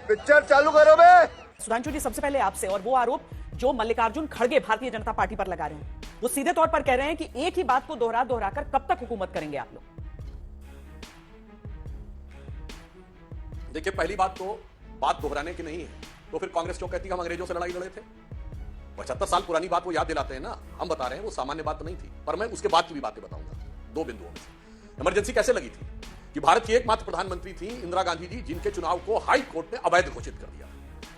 Picture चालू करो बे। सुधांशु जी, सबसे पहले आपसे, और वो आरोप जो मल्लिकार्जुन खड़गे भारतीय जनता पार्टी पर लगा रहे हैं, वो सीधे तौर पर कह रहे हैं कि एक ही बात को दोहरा दोहरा कर कब तक हुकूमत करेंगे आप लोग? देखिए, पहली बात तो बात दोहराने की नहीं है, तो फिर कांग्रेस क्यों कहती है हम अंग्रेजों से लड़ाई लड़े थे? 75 साल पुरानी बात वो याद दिलाते हैं ना। हम बता रहे हैं वो सामान्य बात नहीं थी, पर मैं उसके बाद की भी बातें बताऊंगा दो बिंदुओं में। इमरजेंसी कैसे लगी थी कि भारत की एकमात्र प्रधानमंत्री थी इंदिरा गांधी जी, जिनके चुनाव को हाई कोर्ट ने अवैध घोषित कर दिया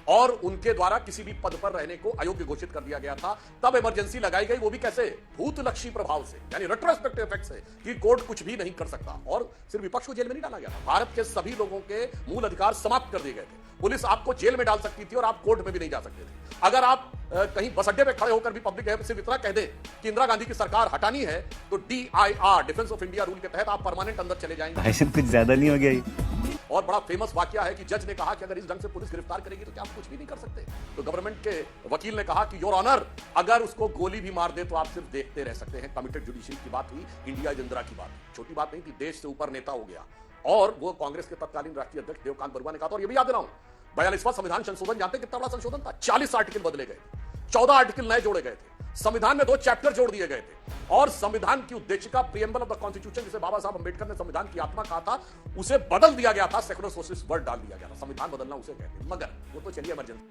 और उनके द्वारा किसी भी पद पर रहने को अयोग्य घोषित कर दिया गया था। तब इमरजेंसी लगाई गई, वो भी कैसे? भूतलक्षी प्रभाव से, यानी रेट्रोस्पेक्टिव इफेक्ट से, कि कोर्ट कुछ भी नहीं कर सकता। और सिर्फ विपक्ष को जेल में नहीं डाला गया था, भारत के सभी लोगों के मूल अधिकार समाप्त कर दिए गए थे। पुलिस आपको जेल में डाल सकती थी और आप कोर्ट में भी नहीं जा सकते थे। अगर आप कहीं बस अड्डे पे खड़े होकर भी पब्लिक है सिर्फ इतना कह दे कि इंदिरा गांधी की सरकार हटानी है, तो DIR, defence of India rule के तहत आप परमानेंट अंदर चले जाएंगे। भाई कुछ ज्यादा नहीं हो गया ये? और बड़ा फेमस वाकया है कि जज ने कहा कि अगर इस ढंग से पुलिस गिरफ्तार करेगी तो क्या आप कुछ भी नहीं कर सकते? तो गवर्नमेंट के वकील ने कहा कि योर ऑनर, अगर उसको गोली भी मार दे तो आप सिर्फ देखते रह सकते हैं। कमिटेड जुडिशरी की बात हुई, इंडिया इंदिरा की बात, छोटी बात नहीं थी, देश से ऊपर नेता हो गया। और वो कांग्रेस के तत्कालीन राष्ट्रीय अध्यक्ष देवकांत बरुआ ने कहा था, और ये भी याद दिलाऊं, 42वां संविधान संशोधन, जानते हैं कितना बड़ा संशोधन था? 40 आर्टिकल बदले गए, 14 आर्टिकल नए जोड़े गए थे, संविधान में 2 चैप्टर जोड़ दिए गए थे, और संविधान की उद्देशिका प्रिएम्बल ऑफ द कॉन्स्टिट्यूशन, जिसे बाबा साहब अंबेडकर ने संविधान की आत्मा कहा था, उसे बदल दिया गया था, सेकुलर सोशलिस्ट वर्ड डाल दिया गया था। संविधान बदलना उसे कहते हैं, मगर वो तो चलिए इमरजेंसी।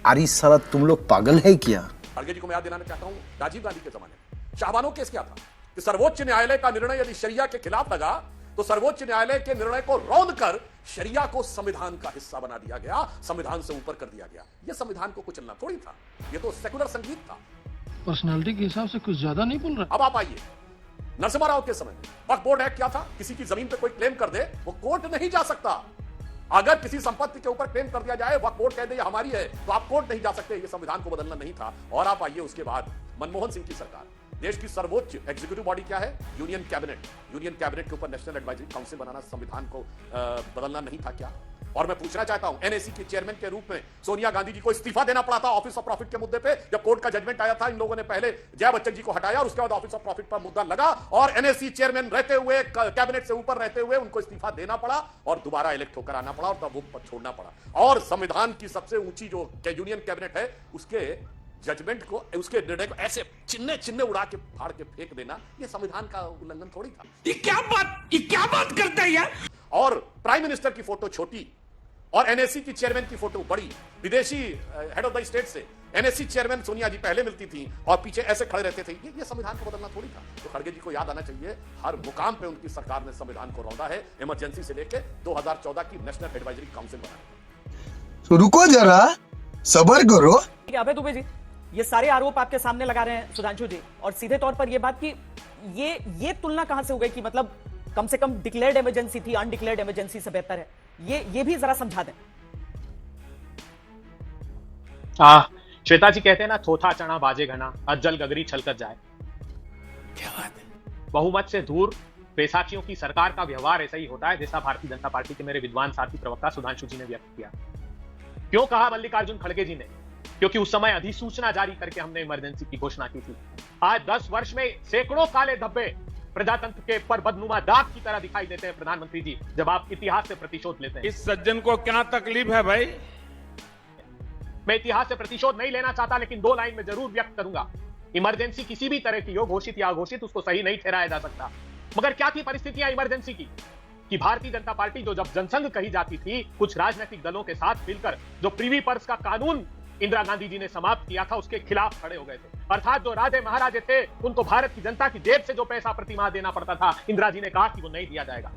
अरे साला तुम लोग पागल है क्या? खड़गे जी को मैं याद दिलाना चाहता हूं, राजीव गांधी के जमाने में शाहबानो केस क्या था कि सर्वोच्च न्यायालय का निर्णय यदि शरिया के खिलाफ लगा तो सर्वोच्च न्यायालय के निर्णय को रौंद कर शरिया को संविधान का हिस्सा बना दिया गया, संविधान से ऊपर कर दिया गया। यह संविधान को कुचलना थोड़ी था, यह तो सेकुलर संगीत था। पर्सनालिटी के हिसाब से कुछ ज्यादा नहीं बोल रहा। अब आप आइए, नरसिम्हा राव के समय में वक्फ बोर्ड एक्ट क्या था? किसी की जमीन पे कोई क्लेम कर दे, वो कोर्ट नहीं जा सकता। अगर किसी संपत्ति के ऊपर क्लेम कर दिया जाए, वक्फ बोर्ड कह दे ये हमारी है, तो आप कोर्ट नहीं जा सकते। ये संविधान को बदलना नहीं था। और आप आइए उसके बाद मनमोहन सिंह की सरकार, देश की सर्वोच्च एग्जीक्यूटिव बॉडी क्या है? Union cabinet. यूनियन कैबिनेट के ऊपर नेशनल एडवाइजरी काउंसिल बनाना संविधान को बदलना नहीं था क्या? और मैं पूछना चाहता हूं, NAC के चेयरमैन के रूप में सोनिया गांधी जी को इस्तीफा देना पड़ा था ऑफिस ऑफ प्रॉफिट के मुद्दे पे। जब कोर्ट का जजमेंट आया था, इन लोगों ने पहले जया बच्चन जी को हटाया और उसके बाद ऑफिस ऑफ प्रॉफिट पर मुद्दा लगा और NAC चेयरमैन रहते हुए, कैबिनेट से ऊपर रहते हुए उनको इस्तीफा देना पड़ा और दोबारा इलेक्ट होकर आना पड़ा और तब वो पद छोड़ना पड़ा। और संविधान की सबसे ऊंची जो यूनियन कैबिनेट है, उसके जजमेंट को, उसके निर्णय को ऐसे चिन्ने चिन्ने उड़ा के फाड़ के फेंक देना, ये संविधान का उल्लंघन थोड़ी था। ये क्या बात करता है यार? और प्राइम मिनिस्टर की फोटो छोटी और NAC की चेयरमैन की फोटो बड़ी, विदेशी हेड ऑफ द स्टेट से NAC चेयरमैन सोनिया जी पहले मिलती थी और पीछे ऐसे खड़े रहते थे। ये संविधान को बदलना थोड़ी था। तो खड़गे जी को याद आना चाहिए, हर मुकाम पे उनकी सरकार ने संविधान को रौंदा है, इमरजेंसी से लेके 2014 की नेशनल एडवाइजरी काउंसिल बनाई। तो रुको जरा, सब्र करो। अभय दुबे जी, ये सारे आरोप आपके सामने लगा रहे हैं सुधांशु जी, और सीधे तौर पर ये बात कि ये तुलना कहां से हो गई कि मतलब कम से कम डिक्लेयर्ड इमरजेंसी थी, अनडिक्लेयर्ड इमरजेंसी से बेहतर है। ये भी जरा समझा दें। श्वेता जी कहते हैं ना, थोथा चना बाजे घना, अज्जल गगरी छलकर जाए। क्या बात है? बहुमत से दूर बैसाखियों की सरकार का व्यवहार ऐसा ही होता है जैसा भारतीय जनता पार्टी के मेरे विद्वान साथी प्रवक्ता सुधांशु जी ने व्यक्त किया। क्यों कहा मल्लिकार्जुन खड़गे जी ने? क्योंकि उस समय अधिसूचना जारी करके हमने इमरजेंसी की घोषणा की थी। आज 10 वर्ष में सैकड़ों काले धब्बे प्रजातंत्र के पर बदनुमा दाग की तरह दिखाई देते हैं प्रधानमंत्री जी, जब आप इतिहास से प्रतिशोध लेते हैं। इस सज्जन को क्या तकलीफ है भाई? मैं इतिहास से प्रतिशोध नहीं लेना चाहता, लेकिन 2 लाइन में जरूर व्यक्त करूंगा। इमरजेंसी किसी भी तरह की हो, घोषित या अघोषित, उसको सही नहीं ठहराया जा सकता। मगर क्या थी परिस्थितियां इमरजेंसी की कि भारतीय जनता पार्टी जो जब जनसंघ कही जाती थी, कुछ राजनीतिक दलों के साथ मिलकर जो प्रीवी पर्स का कानून इंदिरा गांधी जी ने समाप्त किया था, उसके खिलाफ खड़े हो गए थे। अर्थात जो राजे महाराजे थे, उनको भारत की जनता की जेब से जो पैसा प्रतिमाह देना पड़ता था, इंदिरा जी ने कहा कि वो नहीं दिया जाएगा।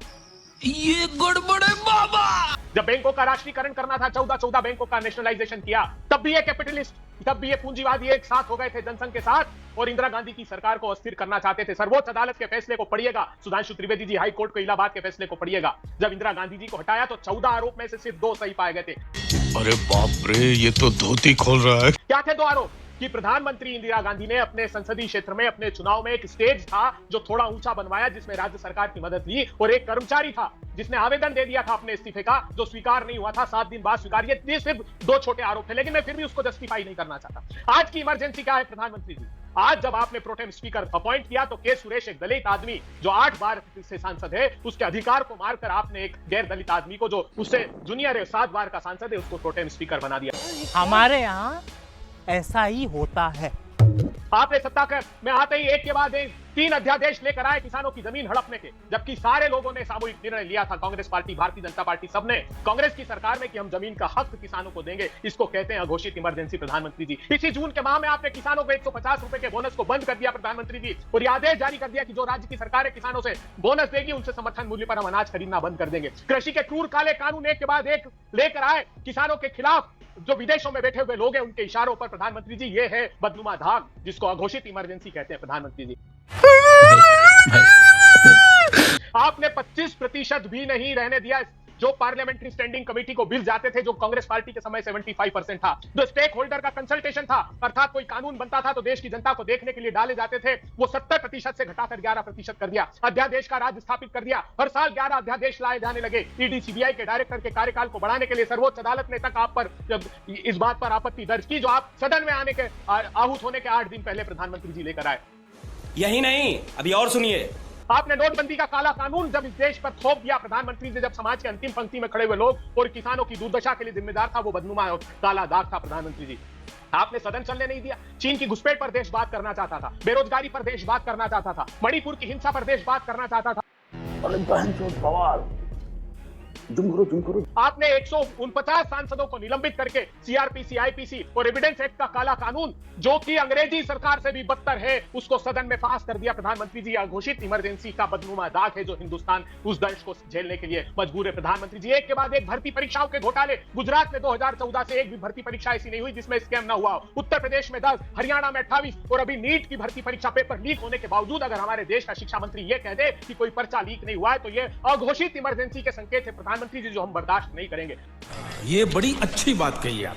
ये गड़बड़ है बाबा। जब बैंकों का राष्ट्रीयकरण करना था, 14 बैंकों का नेशनलाइजेशन किया, तब भी ये कैपिटलिस्ट, तब भी ये पूंजीवादी एक साथ हो गए थे जनसंघ के साथ और इंदिरा गांधी की सरकार को अस्थिर करना चाहते थे। सर्वोच्च अदालत के फैसले को पढ़िएगा, सुधांशु त्रिवेदी जी, हाई कोर्ट के इलाहाबाद के फैसले को पढ़िएगा। जब इंदिरा गांधी जी को हटाया तो 14 आरोप में से सिर्फ 2 सही पाए गए थे। अरे बाप रे, ये तो धोती खोल रहा है। क्या थे 2 आरोप? कि प्रधानमंत्री इंदिरा गांधी ने अपने संसदीय क्षेत्र में अपने चुनाव में एक स्टेज था जो थोड़ा ऊंचा बनवाया, जिसमें राज्य सरकार की मदद ली, और एक कर्मचारी था जिसने आवेदन दे दिया था अपने इस्तीफे का, जो स्वीकार नहीं हुआ था, 7 दिन बाद स्वीकार। ये सिर्फ 2 छोटे आरोप थे, लेकिन मैं फिर भी उसको जस्टिफाई नहीं करना चाहता। आज की इमरजेंसी क्या है प्रधानमंत्री जी? आज जब आपने प्रोटेम स्पीकर अपॉइंट किया तो के सुरेश, एक दलित आदमी जो 8 बार से सांसद है, उसके अधिकार को मारकर आपने एक गैर दलित आदमी को जो उससे जूनियर है, 7 बार का सांसद है, उसको प्रोटेम स्पीकर बना दिया। हमारे यहाँ ऐसा ही होता है। आपने सत्ता कर में आते ही एक के बाद एक 3 अध्यादेश लेकर आए किसानों की जमीन हड़पने के, जबकि सारे लोगों ने सामूहिक निर्णय लिया था, कांग्रेस पार्टी, भारतीय जनता पार्टी, सबने कांग्रेस की सरकार में कि हम जमीन का हक किसानों को देंगे। इसको कहते हैं अघोषित इमरजेंसी। प्रधानमंत्री जी, इसी जून के माह में आपने किसानों को 150 रुपए के बोनस को बंद कर दिया प्रधानमंत्री जी, और यह आदेश जारी कर दिया कि जो राज्य की सरकार है किसानों से बोनस देगी उनसे समर्थन मूल्य पर हम अनाज खरीदना बंद कर देंगे। कृषि के क्रूर काले कानून एक के बाद एक लेकर आए किसानों के खिलाफ। जो विदेशों में बैठे हुए लोग हैं उनके इशारों पर प्रधानमंत्री जी, ये है बदनुमा धाग जिसको अघोषित इमरजेंसी कहते हैं प्रधानमंत्री जी। आपने 25% भी नहीं रहने दिया जो पार्लियामेंट्री स्टैंडिंग कमेटी को बिल जाते थे, जो कांग्रेस पार्टी के समय 75% था। जो स्टेक होल्डर का कंसल्टेशन था, अर्थात कोई कानून बनता था तो देश की जनता को देखने के लिए डाले जाते थे, वो 70% से घटाकर 11% कर दिया। अध्यादेश का राज स्थापित कर दिया। हर साल 11 अध्यादेश लाए जाने लगे। ईडी सीबीआई के डायरेक्टर के कार्यकाल को बढ़ाने के लिए सर्वोच्च अदालत ने तक आप पर इस बात पर आपत्ति दर्ज की, जो आप सदन में आने के आहूत होने के 8 दिन पहले प्रधानमंत्री जी लेकर आए। यही नहीं, अभी और सुनिए। आपने नोटबंदी का काला कानून जब इस देश पर थोप दिया प्रधानमंत्री जी, जब समाज के अंतिम पंक्ति में खड़े हुए लोग और किसानों की दुर्दशा के लिए जिम्मेदार था, वो बदनुमा और काला दाग था प्रधानमंत्री जी। आपने सदन चलने नहीं दिया। चीन की घुसपैठ पर देश बात करना चाहता था, बेरोजगारी पर देश बात करना चाहता था, मणिपुर की हिंसा पर देश बात करना चाहता था। आपने 149 सांसदों को निलंबित करके सीआरपीसी, आईपीसी और एविडेंस एक्ट का काला कानून, जो कि अंग्रेजी सरकार से भी बदतर है, उसको सदन में पास कर दिया प्रधानमंत्री जी। घोषित इमरजेंसी का बदनुमा दाग है जो हिंदुस्तान उस दंश को झेलने के लिए मजबूर है प्रधानमंत्री जी। एक के बाद एक भर्ती परीक्षाओं के घोटाले। गुजरात में 2014 से एक भी भर्ती परीक्षा ऐसी नहीं हुई जिसमें स्कैम ना हुआ हो। उत्तर प्रदेश में 10, हरियाणा में 28 और अभी नीट की भर्ती परीक्षा पेपर लीक होने के बावजूद अगर हमारे देश का शिक्षा मंत्री ये कह दे कि कोई पर्चा लीक नहीं हुआ है तो ये अघोषित इमरजेंसी के संकेत है प्रधानमंत्री जी, जो हम बर्दाश्त नहीं करेंगे। ये बड़ी अच्छी बात कही आप।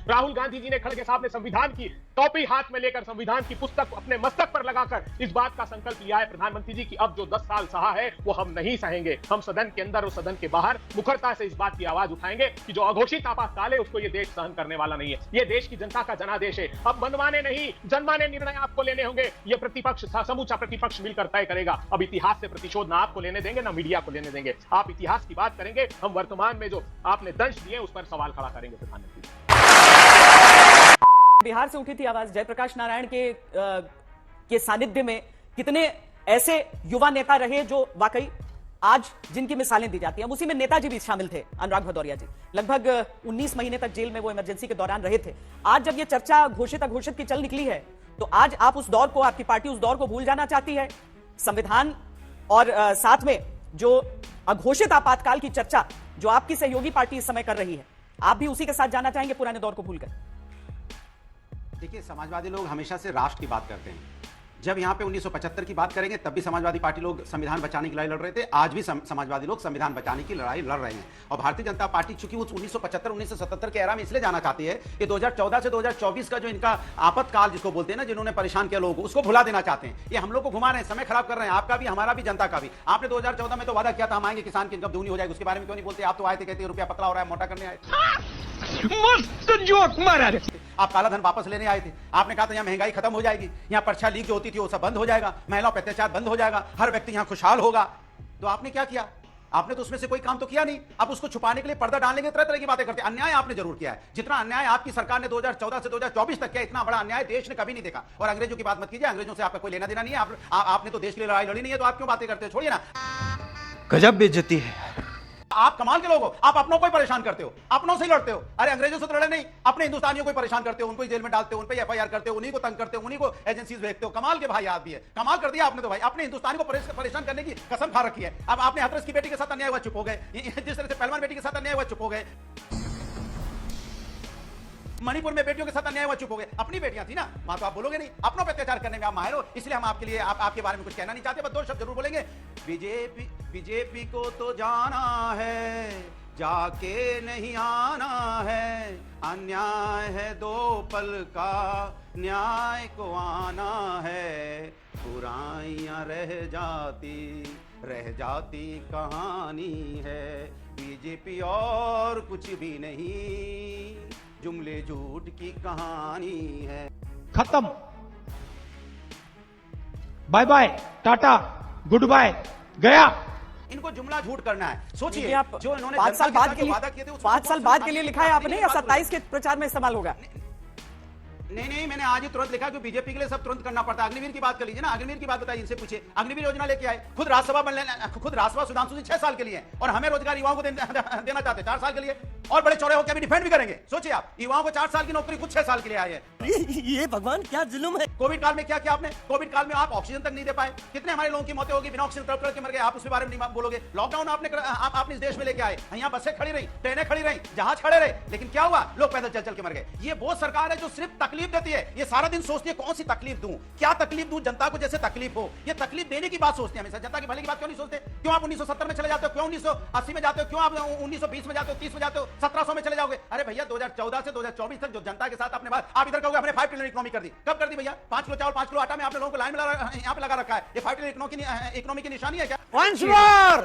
राहुल गांधी जी ने खड़गे साहब ने संविधान की टोपी हाथ में लेकर संविधान की पुस्तक अपने मस्तक पर लगाकर इस बात का संकल्प लिया है प्रधानमंत्री जी की अब जो 10 साल सहा है वो हम नहीं सहेंगे। हम सदन के अंदर और सदन के बाहर मुखरता से इस बात की आवाज उठाएंगे कि जो अघोषित आपातकाल है उसको ये देश सहन करने वाला नहीं है। ये देश की जनता का जनादेश है। अब बनवाने नहीं जनवाने निर्णय आपको लेने होंगे। ये प्रतिपक्ष, समूचा प्रतिपक्ष मिलकर तय करेगा। अब इतिहास से प्रतिशोध ना आपको लेने देंगे ना मीडिया को लेने देंगे। आप इतिहास की बात करेंगे, हम वर्तमान में जो आपने दंश दिए उस पर सवाल खड़ा करेंगे प्रधानमंत्री। बिहार से उठी थी आवाज जयप्रकाश नारायण के सानिध्य में कितने ऐसे युवा नेता रहे जो वाकई आज जिनकी मिसालें दी जाती हैं। उसी में नेताजी भी शामिल थे, अनुराग भदौरिया जी। लगभग 19 महीने तक जेल में वो इमरजेंसी के दौरान रहे थे। आज जब ये चर्चा घोषित अघोषित की चल निकली है तो आज आप उस दौर को, आपकी पार्टी उस दौर को भूल जाना चाहती है। संविधान और साथ में जो अघोषित आपातकाल की चर्चा जो आपकी सहयोगी पार्टी इस समय कर रही है, आप भी उसी के साथ जाना चाहेंगे पुराने दौर को भूलकर? देखिए, समाजवादी लोग हमेशा से राष्ट्र की बात करते हैं। जब यहाँ पे 1975 की बात करेंगे तब भी समाजवादी पार्टी लोग संविधान बचाने की लड़ाई लड़ रहे थे। आज भी समाजवादी लोग संविधान बचाने की लड़ाई लड़ रहे हैं। और भारतीय जनता पार्टी चूंकि उस 1975-1977 के एरा में इसलिए जाना चाहती है कि 2014 से 2024 का जो इनका आपातकाल जिसको बोलते हैं ना, जिन्होंने परेशान किया लोगों को, उसको भुला देना चाहते हैं। ये हम लोग को घुमा रहे हैं, समय खराब कर रहे हैं, आपका भी, हमारा भी, जनता का भी। आपने 2014 में तो वादा किया था हम आएंगे, किसान की इनकम दूनी हो जाएगी, उसके बारे में क्यों नहीं बोलते? आप तो आए थे, कहते रुपया पतला हो रहा है, मोटा करने आए। आप काला धन वापस लेने आए थे। आपने कहा था यहाँ महंगाई खत्म हो जाएगी, यहाँ पर्चा लीक जो होती थी वो सब बंद हो जाएगा, महिलाओं पर अत्याचार बंद हो जाएगा, हर व्यक्ति यहाँ खुशहाल होगा। तो आपने क्या किया? आपने तो उसमें से कोई काम तो किया नहीं। आप उसको छुपाने के लिए पर्दा डालने के तरह तरह की बातें करते हैं। अन्याय आपने जरूर किया है। जितना अन्याय आपकी सरकार ने 2014 से 2024 तक किया, इतना बड़ा अन्याय देश ने कभी नहीं देखा। और अंग्रेजों की बात मत कीजिए, अंग्रेजों से आपका कोई लेना देना नहीं है। आपने तो देश के लिए लड़ाई लड़ी नहीं है, तो आप क्यों बातें करते हो? छोड़िए ना, गजब बेइज्जती है। आप कमाल के लोग हो। आप अपनों को ही परेशान करते हो, अपनों से ही लड़ते हो। अरे अंग्रेजों से तो लड़े नहीं, अपने हिंदुस्तानियों को ही परेशान करते हो, उनको ही जेल में डालते हो, उन पे एफआईआर करते हो, उन्हीं को तंग करते हो, उन्हीं को एजेंसीज भेजते हो। कमाल के भाई आदमी है, कमाल कर दिया आपने तो भाई। अपने हिंदुस्तानी को परेशान करने की कसम खा रखी है। अब आपने हाथरस की बेटी के साथ अन्याय हुआ, चुप हो गए। जिस तरह से पहलवान बेटी के साथ अन्याय हुआ, चुप हो गए। मणिपुर में बेटियों के साथ अन्याय हुआ, चुप हो गए। अपनी बेटियां थी ना, वहां तो आप बोलोगे नहीं। अपनों पे अत्याचार करने में आप माहिर हो, इसलिए हम आपके लिए आपके बारे में कुछ कहना नहीं चाहते, बस 2 शब्द जरूर बोलेंगे। बीजेपी को तो जाना है, जाके नहीं आना है। अन्याय है 2 पल का, न्याय को आना है। बुराइयां रह जाती कहानी है। बीजेपी और कुछ भी नहीं, जुमले झूठ की कहानी है। खत्म। Bye bye, tata, good bye, गया। इनको जुमला झूठ करना है। सोचिए, आप जो इन्होंने 5 साल जनता बाद साथ के जो लिए वादा किए थे, उसमें 5 साल कौन सी बाद बात के लिए की? लिखा है आपने या बात 27 के प्रचार में इस्तेमाल होगा? नहीं, मैंने आज ही तुरंत लिखा कि बीजेपी के लिए सब तुरंत करना पड़ता है। अग्निवीर की बात कर लीजिए ना, अग्निवीर की बात बताइए, इनसे पूछिए। अग्निवीर योजना लेके आए, खुद राज्यसभा सुधांशु जी 6 साल के लिए और हमें रोजगार युवाओं को देना चाहते 4 साल के लिए, और बड़े चौड़े होकर भी डिफेंड भी करेंगे। सोचिए आप, युवाओं को 4 साल की नौकरी खुद 6 साल के लिए आए हैं। ये भगवान क्या जुल्म है। कोविड काल में क्या किया आपने? कोविड काल में आप ऑक्सीजन तक नहीं दे पाए। कितने हमारे लोगों की मौतें होगी, बिना ऑक्सीजन तड़प के मर गए। आप उसके बारे में नहीं बोलोगे। लॉकडाउन आपने इस देश में लेके आए, यहाँ बसें खड़ी रही, ट्रेनें खड़ी रही, जहाज खड़े रहे, लेकिन क्या हुआ? लोग पैदल चल चल के मर गए। ये वो सरकार है जो सिर्फ तकलीफ देती है। ये सारा दिन सोचती है कौन सी तकलीफ दूं, क्या तकलीफ दूं जनता को, जैसे तकलीफ हो। ये तकलीफ देने की बात सोचते हैं हमेशा, जनता की भले की बात क्यों नहीं सोचते? क्यों आप 1970 में चले जाते हो? क्यों 1980 में जाते हो? क्यों आप 1920 में जाते हो, 30 में जाते हो, 1700 में चले जाओगे? अरे भैया 2014 से 2024 तक जो जनता के साथ आपने बात, आप इधर कहोगे हमने 5 ट्रिलियन इकोनॉमी कर दी। कब कर दी भैया? 5 किलो चावल 5 किलो आटा में आपने लोगों को लाइन में यहाँ पे लगा रखा है। ये 5 ट्रिलियन इकोनॉमी की निशानी है क्या? Once more!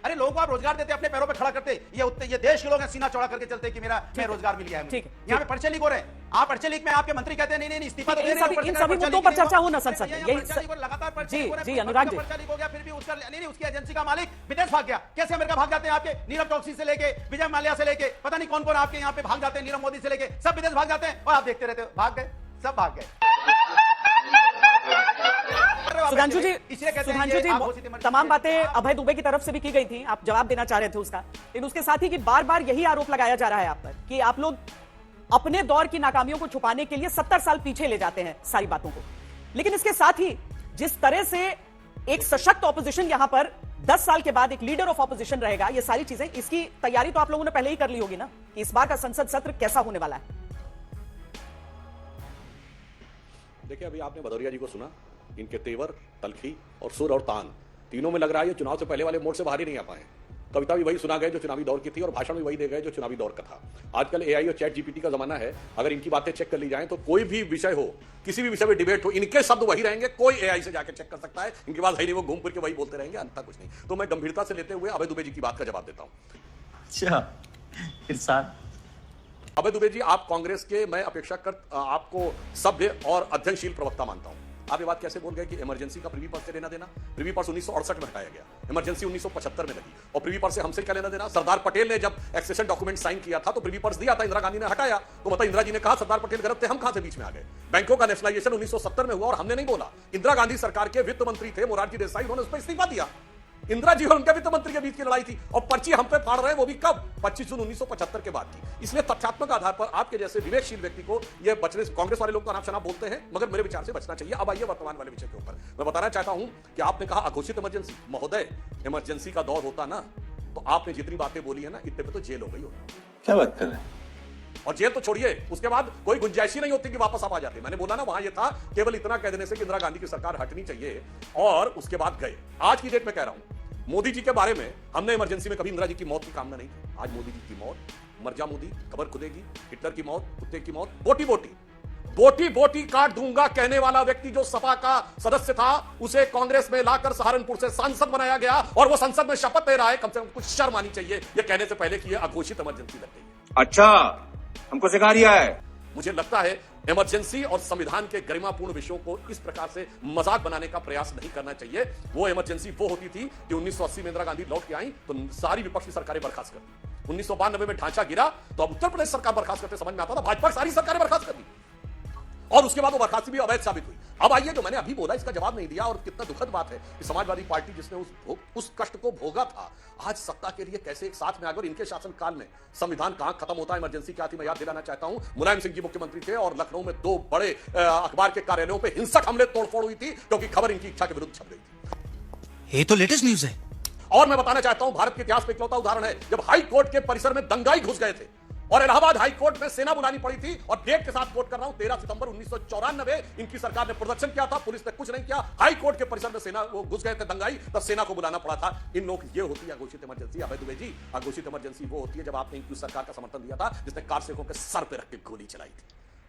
अरे लोगों को आप रोजगार देते, अपने पैरों पे खड़ा करते। ये देश के लोग हैं, सीना चौड़ा करके चलते कि मैं रोजगार मिल गया है। यहाँ पे पर्चे लीक हो रहे हैं। आप पर्चे लीक में आपके मंत्री कहते हैं नहीं इस्तीफा तो इन सभी मुद्दों पर चर्चा हो ना संसद में। लगातार जी अनुराग जी, पर्चा लीक हो गया, फिर भी उसका नहीं, उसकी एजेंसी का मालिक विदेश भाग गया। कैसे अमेरिका भाग जाते हैं आपके? नीरव चौकसी से लेके विजय माल्या से लेके पता नहीं कौन कौन आपके यहाँ पे भाग जाते हैं, नीरव मोदी से लेके सब विदेश भाग जाते हैं, और आप देखते रहते हो। भाग गए, सब भाग गए। सुधांशु जी, तमाम बातें अभय दुबे की तरफ से भी की गई थी, आप जवाब देना चाह रहे थे उसका, लेकिन उसके साथ ही कि बार बार यही आरोप लगाया जा रहा है आप पर कि आप लोग अपने दौर की नाकामियों को छुपाने के लिए 70 साल पीछे ले जाते हैं सारी बातों को। लेकिन इसके साथ ही जिस तरह से एक सशक्त ऑपोजिशन यहां पर 10 साल के बाद एक लीडर ऑफ ऑपोजिशन रहेगा, ये सारी चीजें, इसकी तैयारी तो आप लोगों ने पहले ही कर ली होगी ना कि इस बार का संसद सत्र कैसा होने वाला है? देखिए, अभी आपने भदौरिया जी को सुना, इनके तेवर, तलखी और सुर और तान तीनों में लग रहा है ये चुनाव से पहले वाले मोड से बाहर ही नहीं आ पाए। कविता भी वही सुना गए जो चुनावी दौर की थी, और भाषण भी वही दे गए जो चुनावी दौर का था। आजकल एआई और चैट जीपीटी का जमाना है। अगर इनकी बातें चेक कर ली जाएं तो कोई भी विषय हो, किसी भी विषय में डिबेट हो, इनके शब्द वही रहेंगे। कोई एआई से जाकर चेक कर सकता है, इनकी बात है नहीं, वो घूम फिर के वही बोलते रहेंगे, अंतर कुछ नहीं। तो मैं गंभीरता से लेते हुए अभय दुबे जी की बात का जवाब देता हूं। अभय दुबे जी, आप कांग्रेस के, मैं अपेक्षाकृत आपको सभ्य और अध्ययनशील प्रवक्ता मानता हूं। आप ये बात कैसे बोल गए कि इमरजेंसी का प्रीवी पर्स से लेना देना? प्रीवी पर्स 1968 में हटाया गया, इमरजेंसी 1975 में लगी, और प्रीवी पर्स से हमसे क्या लेना देना? सरदार पटेल ने जब एक्सेशन डॉक्यूमेंट साइन किया था तो प्रीवी पर्स दिया था, इंदिरा गांधी ने हटाया। तो मतलब इंदिरा जी ने कहा सरदार पटेल गलत थे, हम कहां से बीच में आ गए? बैंकों का नेशनलाइजेशन 1970 में हुआ और हमने नहीं बोला। इंदिरा गांधी सरकार के वित्त मंत्री थे मोरारजी देसाई, उन्होंने उस पर इस्तीफा दिया। इंदिरा जी और उनके वित्त मंत्री के बीच की लड़ाई थी, और पर्ची हम पे फाड़ रहे हैं, वो भी कब? 25 जून 1975 के बाद की। इसलिए तथ्यात्मक आधार पर आपके जैसे विवेकशील व्यक्ति को ये बचने, कांग्रेस वाले लोग तो अनाप शनाप बोलते हैं, मगर मेरे विचार से बचना चाहिए। अब आइए वर्तमान वाले विषय के ऊपर मैं बताना चाहता हूं कि आपने कहा अघोषित इमरजेंसी। महोदय, इमरजेंसी का दौर होता ना तो आपने जितनी बातें बोली है ना, इतने पे तो जेल हो गई होती। क्या बात कर रहे हैं? और जेल तो छोड़िए, उसके बाद कोई गुंजाइश ही नहीं होती कि वापस आप आ जाते। मैंने बोला ना, वहां ये था केवल इतना कह देने से कि इंदिरा गांधी की सरकार हटनी चाहिए, और उसके बाद गए। आज की डेट में कह रहा हूं, मोदी जी के बारे में हमने इमरजेंसी में कभी इंदिरा जी की मौत की कामना नहीं की। आज मोदी जी की मौत, मर जा मोदी, खबर खुदेगी। हिटलर की मौत, कुत्ते की मौत, बोटी बोटी बोटी बोटी काट दूंगा कहने वाला व्यक्ति जो सपा का सदस्य था, उसे कांग्रेस में लाकर सहारनपुर से सांसद बनाया गया, और वो संसद में शपथ ले रहा है। कम से कम कुछ शर्म आनी चाहिए ये कहने से पहले कि ये अघोषित इमरजेंसी लग गई है। अच्छा, हमको सिखा दिया है। मुझे लगता है इमरजेंसी और संविधान के गरिमापूर्ण विषयों को इस प्रकार से मजाक बनाने का प्रयास नहीं करना चाहिए। वो इमरजेंसी वो होती थी कि 1980 में इंदिरा गांधी लौट के आई तो सारी विपक्षी सरकारें बर्खास्त कर दी। 1992 में ढांचा गिरा तो अब उत्तर प्रदेश सरकार बर्खास्त करते समझ में आता था, भाजपा सारी सरकारें बर्खास्त कर दी, और उसके बाद वो बर्खास्ती भी अवैध साबित हुई। अब आइए, जो मैंने अभी बोला इसका जवाब नहीं दिया, और कितना दुखद बात है कि समाजवादी पार्टी जिसने उस कष्ट को भोगा था, आज सत्ता के लिए कैसे एक साथ में आ गए। और इनके शासनकाल में संविधान कहां खत्म होता है, इमरजेंसी क्या थी, मैं याद दिलाना चाहता हूं। मुलायम सिंह जी मुख्यमंत्री थे और लखनऊ में 2 बड़े अखबार के कार्यालयों पर हिंसक हमले तोड़फोड़ हुई थी, क्योंकि खबर इनकी इच्छा के विरुद्ध छप गई थी। ये तो लेटेस्ट न्यूज है। और मैं बताना चाहता हूं, भारत के इतिहास में इकलौता उदाहरण है जब हाई कोर्ट के परिसर में दंगाई घुस गए थे और इलाहाबाद हाई कोर्ट में सेना बुलानी पड़ी थी, और डेट के साथ कोट कर रहा हूं 13 सितंबर 1994 इनकी सरकार ने प्रदर्शन किया था, पुलिस ने कुछ नहीं किया, हाई कोर्ट के परिसर में सेना वो घुस गए थे दंगाई, तब सेना को बुलाना पड़ा था। इन लोग ये होती है अघोषित इमरजेंसी। अभय दुबे जी, अघोषित इमरजेंसी वो होती है जब आपने इनकी सरकार का समर्थन दिया था जिसने कारसेवकों के सर पे रख के गोली चलाई थी,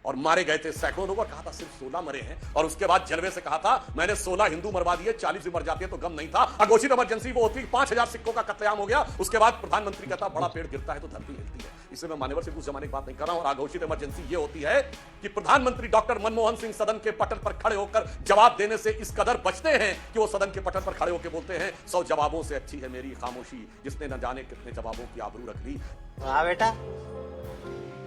और मारे गए थे सैकड़ों लोग और कहा था सिर्फ 16 मरे हैं, और उसके बाद जलवे से कहा था मैंने 16 हिंदू मरवा दिए, 40 भी मर जाती है तो गम नहीं था। अघोषित इमरजेंसी वो होती 5000 सिक्कों का कत्लेआम हो गया। उसके बाद प्रधानमंत्री कहता बड़ा पेड़ गिरता है तो धरती हिलती है। इससे मैं मान्यवर से उस जमाने की बात नहीं कर रहा हूं। और अघोषित इमरजेंसी ये होती है कि प्रधानमंत्री डॉक्टर मनमोहन सिंह सदन के पटल पर खड़े होकर जवाब देने से इस कदर बचते हैं कि वो सदन के पटल पर खड़े होकर बोलते हैं 100 जवाबों से अच्छी है मेरी खामोशी, जिसने न जाने कितने जवाबों की आबरू रख ली। वाह बेटा,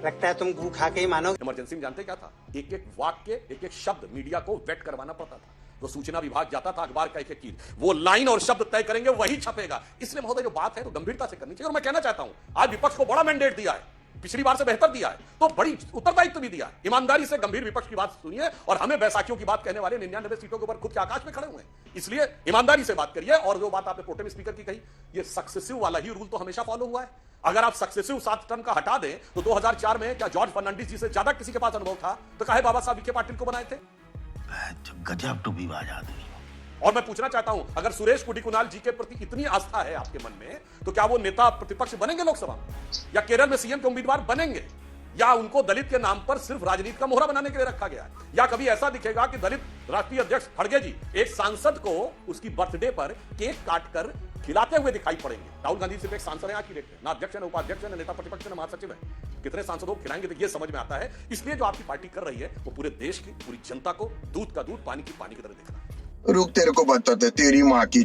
लगता है तुम गू खा के ही मानो। इमरजेंसी में जानते क्या था? एक एक वाक्य, एक एक शब्द मीडिया को वेट करवाना पड़ता था। तो सूचना विभाग जाता था, अखबार का एक एक चीज, वो लाइन और शब्द तय करेंगे, वही छपेगा। इसलिए महोदय जो बात है तो गंभीरता से करनी चाहिए। और मैं कहना चाहता हूं आज विपक्ष को बड़ा मैंडेट दिया है, पिछली बार से बेहतर दिया है, तो बड़ी उत्तरदायित्व भी दिया है। ईमानदारी से गंभीर विपक्ष की बात सुनिए और हमें बैसाखियों की बात कहने वाले 99 सीटों के ऊपर खुद के आकाश में खड़े हुए हैं। इसलिए ईमानदारी से बात करिए। और जो बात आपने प्रोटेम स्पीकर की कही, ये सक्सेसिव वाला ही रूल तो हमेशा फॉलो हुआ है। अगर आप सक्सेसिव 7 टर्म का हटा दें तो 2004 में क्या जॉर्ज फर्नांडिस जी से ज्यादा किसी के पास अनुभव था? तो काहे बाबा साहब विखे पाटिल को बनाए थे? गजब टू विवाद आदमी। और मैं पूछना चाहता हूं, अगर सुरेश कुडिकुनाल जी के प्रति इतनी आस्था है आपके मन में, तो क्या वो नेता प्रतिपक्ष बनेंगे लोकसभा में, या केरल में सीएम के उम्मीदवार बनेंगे, या उनको दलित के नाम पर सिर्फ राजनीति का मोहरा बनाने के लिए रखा गया है? या कभी ऐसा दिखेगा कि दलित राष्ट्रीय अध्यक्ष खड़गे जी एक सांसद को उसकी बर्थडे पर केक काटकर खिलाते हुए दिखाई पड़ेंगे? राहुल गांधी सिर्फ एक सांसद है यहाँ की डेट में, ना अध्यक्ष है, ना उपाध्यक्ष है, ना नेता प्रतिपक्ष है, ना महासचिव है। कितने सांसदों को खिलाएंगे? तो ये समझ में आता है। इसलिए जो आपकी पार्टी कर रही है वो पूरे देश की, पूरी जनता को दूध का दूध, पानी की पानी की तरह दिख रहा है। रुक, तेरे को बताते तेरी माँ की।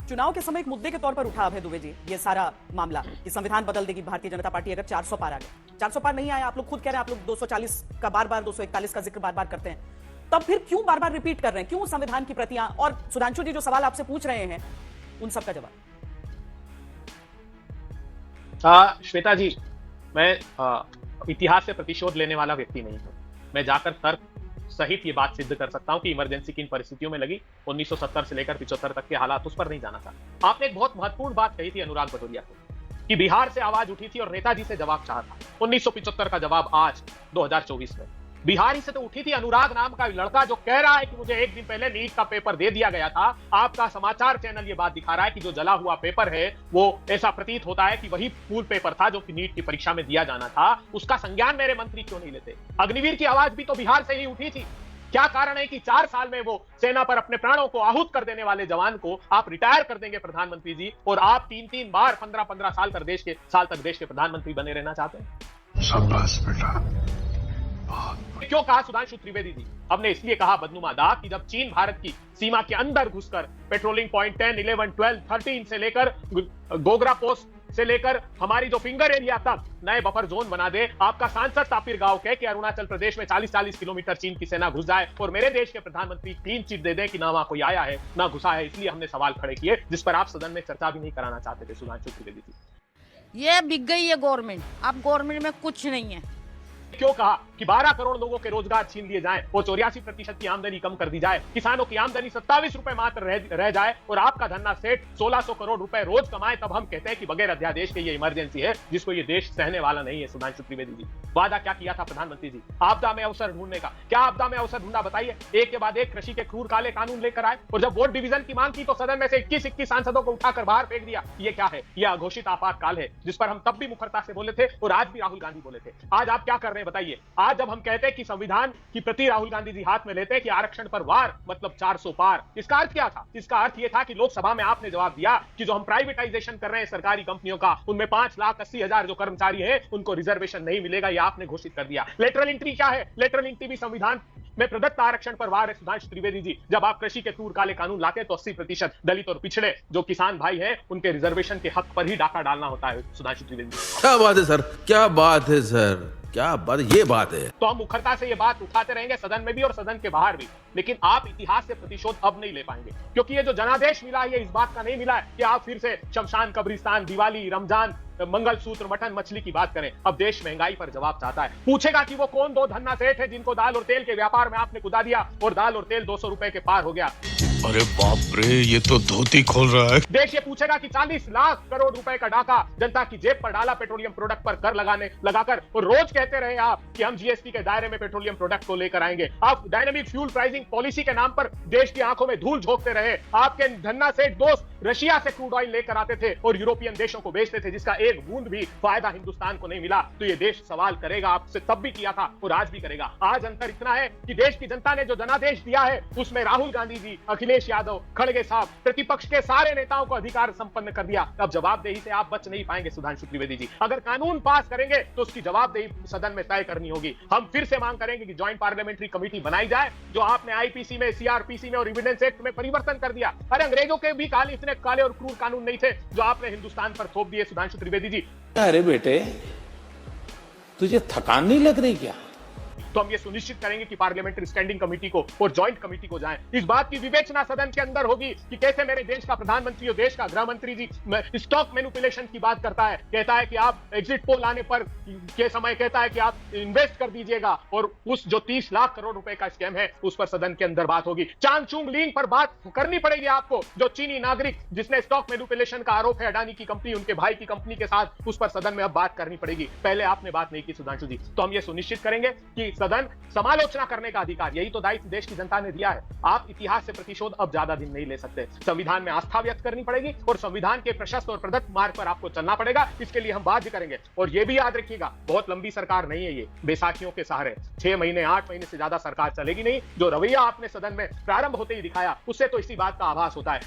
चुनाव के समय एक मुद्दे के तौर पर उठा अभय दुबे जी ये सारा मामला कि संविधान बदल देगी भारतीय जनता पार्टी अगर 400 पार आ गए। 400 पार नहीं आया, आप लोग खुद कह रहे हैं, आप लोग 240 का बार-बार 241 का जिक्र बार-बार करते हैं, तब फिर क्यों बार-बार रिपीट कर रहे हैं? क्यों संविधान की प्रतियां? और सुधांशु जी जो सवाल आपसे पूछ रहे हैं उन सब का जवाब। श्वेता जी, मैं इतिहास से प्रतिशोध लेने वाला व्यक्ति नहीं हूं। मैं जाकर तर्क सहित ये बात सिद्ध कर सकता हूं कि इमरजेंसी किन परिस्थितियों में लगी। 1970 से लेकर 75 तक के हालात, उस पर नहीं जाना था। आपने एक बहुत महत्वपूर्ण बात कही थी अनुराग भदौरिया को, कि बिहार से आवाज उठी थी और नेताजी से जवाब चाहा था। 1975 का जवाब आज 2024 में बिहार ही से तो उठी थी। अनुराग नाम का लड़का जो कह रहा है कि मुझे एक दिन पहले नीट का पेपर दे दिया गया था, आपका समाचार चैनल ये बात दिखा रहा है कि जो जला हुआ पेपर है वो ऐसा प्रतीत होता है कि वही फूल पेपर था जो कि नीट की परीक्षा में दिया जाना था। उसका संज्ञान मेरे मंत्री क्यों नहीं लेते? अग्निवीर की आवाज भी तो बिहार से ही उठी थी। क्या कारण है कि 4 साल में वो सेना पर अपने प्राणों को आहूत कर देने वाले जवान को आप रिटायर कर देंगे प्रधानमंत्री जी, और आप 3-3 बार 15-15 साल तक देश के प्रधानमंत्री बने रहना चाहते हैं? शाबाश बेटा। क्यों कहा सुधांशु त्रिवेदी जी? हमने इसलिए कहा बदनुमा दाग कि जब चीन भारत की सीमा के अंदर घुसकर पेट्रोलिंग पॉइंट 10, 11, 12, 13 से लेकर गोगरा पोस्ट से लेकर हमारी जो फिंगर एरिया तक नए बफर जोन बना दे। आपका सांसद तापिर गांव कहे कि अरुणाचल प्रदेश में 40-40 किलोमीटर चीन की सेना घुस जाए और मेरे देश के प्रधानमंत्री क्लीन चिट दे दें कि ना वहां कोई आया है ना घुसा है। इसलिए हमने सवाल खड़े किए जिस पर आप सदन में चर्चा भी नहीं कराना चाहते थे सुधांशु त्रिवेदी जी। ये बिक गई है गवर्नमेंट, अब गवर्नमेंट में कुछ नहीं है। क्यों कहा कि 12 करोड़ लोगों के रोजगार छीन लिए जाएं और 84% की आमदनी कम कर दी जाए, किसानों की आमदनी 27 रुपए मात्र रह जाए और आपका धन्ना सेठ 1600 करोड़ रुपए रोज कमाए, तब हम कहते हैं कि बगैर अध्यादेश के ये इमरजेंसी है जिसको ये देश सहने वाला नहीं है। सुधांशु त्रिवेदी जी, वादा क्या किया था प्रधानमंत्री जी? आपदा में अवसर ढूंढने का। क्या आपदा में अवसर ढूंढा बताइए? एक के बाद एक कृषि के क्रूर काले कानून लेकर आए और जब वोट डिवीजन की मांग की तो सदन में से 21 सांसदों को उठाकर बाहर फेंक दिया। ये क्या है? यह अघोषित आपातकाल है जिस पर हम तब भी मुखरता से बोले थे और आज भी राहुल गांधी बोले थे। आज आप क्या कर रहे हैं बताइए? आज जब हम कहते हैं कि संविधान की प्रति राहुल गांधी जी हाथ में लेते हैं कि आरक्षण पर वार मतलब 400 पार, इसका अर्थ क्या था? इसका अर्थ यह था कि लोकसभा में आपने जवाब दिया कि जो हम प्राइवेटाइजेशन कर रहे हैं सरकारी कंपनियों का, उनमें 5,80,000 जो कर्मचारी हैं उनको रिजर्वेशन नहीं मिलेगा। यह आपने घोषित कर दिया। लेटरल एंट्री क्या है? लेटरल एंट्री भी संविधान में प्रदत्त आरक्षण पर वार है। सुधांशु त्रिवेदी जी, जब आप कृषि के क्रूर काले कानून लाते हैं तो 80% दलित और पिछड़े जो किसान भाई हैं उनके रिजर्वेशन के हक पर ही डाका डालना होता है। सुधांशु त्रिवेदी जी, क्या बात है सर, क्या बात है सर, क्या बात, ये बात है। तो हम मुखरता से ये बात उठाते रहेंगे सदन में भी और सदन के बाहर भी, लेकिन आप इतिहास से प्रतिशोध अब नहीं ले पाएंगे क्योंकि ये जो जनादेश मिला है ये इस बात का नहीं मिला है कि आप फिर से शमशान, कब्रिस्तान, दिवाली, रमजान, मंगलसूत्र, मटन, मछली की बात करें। अब देश महंगाई पर जवाब चाहता है। पूछेगा कि वो कौन 2 धन्ना सेठ है जिनको दाल और तेल के व्यापार में आपने कुदा दिया और दाल और तेल 200 रुपए के पार हो गया। अरे बाप रे, ये तो धोती खोल रहा है। देश ये पूछेगा कि 40 लाख करोड़ रुपए का डाका जनता की जेब पर डाला पेट्रोलियम प्रोडक्ट पर कर लगाकर, और रोज कहते रहे आप कि हम जीएसटी के दायरे में पेट्रोलियम प्रोडक्ट को लेकर आएंगे। आप डायनामिक फ्यूल प्राइसिंग पॉलिसी के नाम पर देश की आंखों में धूल झोंकते रहे। आपके धन्ना सेठ दोस्त रशिया से क्रूड ऑयल लेकर आते थे और यूरोपियन देशों को बेचते थे, जिसका एक बूंद भी फायदा हिंदुस्तान को नहीं मिला, तो ये देश सवाल करेगा। आपसे तब भी किया था और आज भी करेगा। आज अंतर इतना है कि देश की जनता ने जो जनादेश दिया है उसमें राहुल गांधी जी, अखिलेश यादव, खड़गे साहब, प्रतिपक्ष के सारे नेताओं को अधिकार संपन्न कर दिया। अब जवाबदेही से आप बच नहीं पाएंगे सुधांशु त्रिवेदी जी। अगर कानून पास करेंगे तो उसकी जवाबदेही सदन में तय करनी होगी। हम फिर से मांग करेंगे कि ज्वाइंट पार्लियामेंट्री कमेटी बनाई जाए, जो आपने आईपीसी में, सीआरपीसी में और एविडेंस एक्ट में परिवर्तन कर दिया। अरे अंग्रेजों के भी काले, इतने काले और क्रूर कानून नहीं थे जो आपने हिंदुस्तान पर थोप दिए सुधांशु त्रिवेदी जी। अरे बेटे, तुझे थकान नहीं लग रही क्या? तो हम ये सुनिश्चित करेंगे कि पार्लियामेंट्री स्टैंडिंग कमेटी को और ज्वाइंट कमेटी को जाएं। इस बात की विवेचना सदन के अंदर होगी कि कैसे मेरे देश का प्रधानमंत्री और देश का गृह मंत्री जी स्टॉक मैनिपुलेशन की बात करता है, कहता है कि आप एग्जिट पोल आने पर के समय कहता है कि आप इन्वेस्ट कर दीजिएगा, और उस जो 30 लाख करोड़ रुपए का स्कैम है उस पर सदन के अंदर बात होगी। चांगचुंग लिंग पर बात करनी पड़ेगी आपको, जो चीनी नागरिक जिसने स्टॉक मैनिपुलेशन का आरोप है अडानी की कंपनी, उनके भाई की कंपनी के साथ, उस पर सदन में अब बात करनी पड़ेगी। पहले आपने बात नहीं की सुधांशु जी। तो हम ये सुनिश्चित करेंगे कि सदन समालोचना करने का अधिकार, यही तो दायित्व देश की जनता ने दिया है। आप इतिहास से प्रतिशोध अब ज्यादा दिन नहीं ले सकते। संविधान में आस्था व्यक्त करनी पड़ेगी और संविधान के प्रशस्त और प्रदत्त मार्ग पर आपको चलना पड़ेगा। इसके लिए हम बाध्य करेंगे। और यह भी याद रखिएगा, बहुत लंबी सरकार नहीं है ये, बैसाखियों के सहारे 6 महीने 8 महीने से ज्यादा सरकार चलेगी नहीं। जो रवैया आपने सदन में प्रारंभ होते ही दिखाया, उससे तो इसी बात का आभास होता है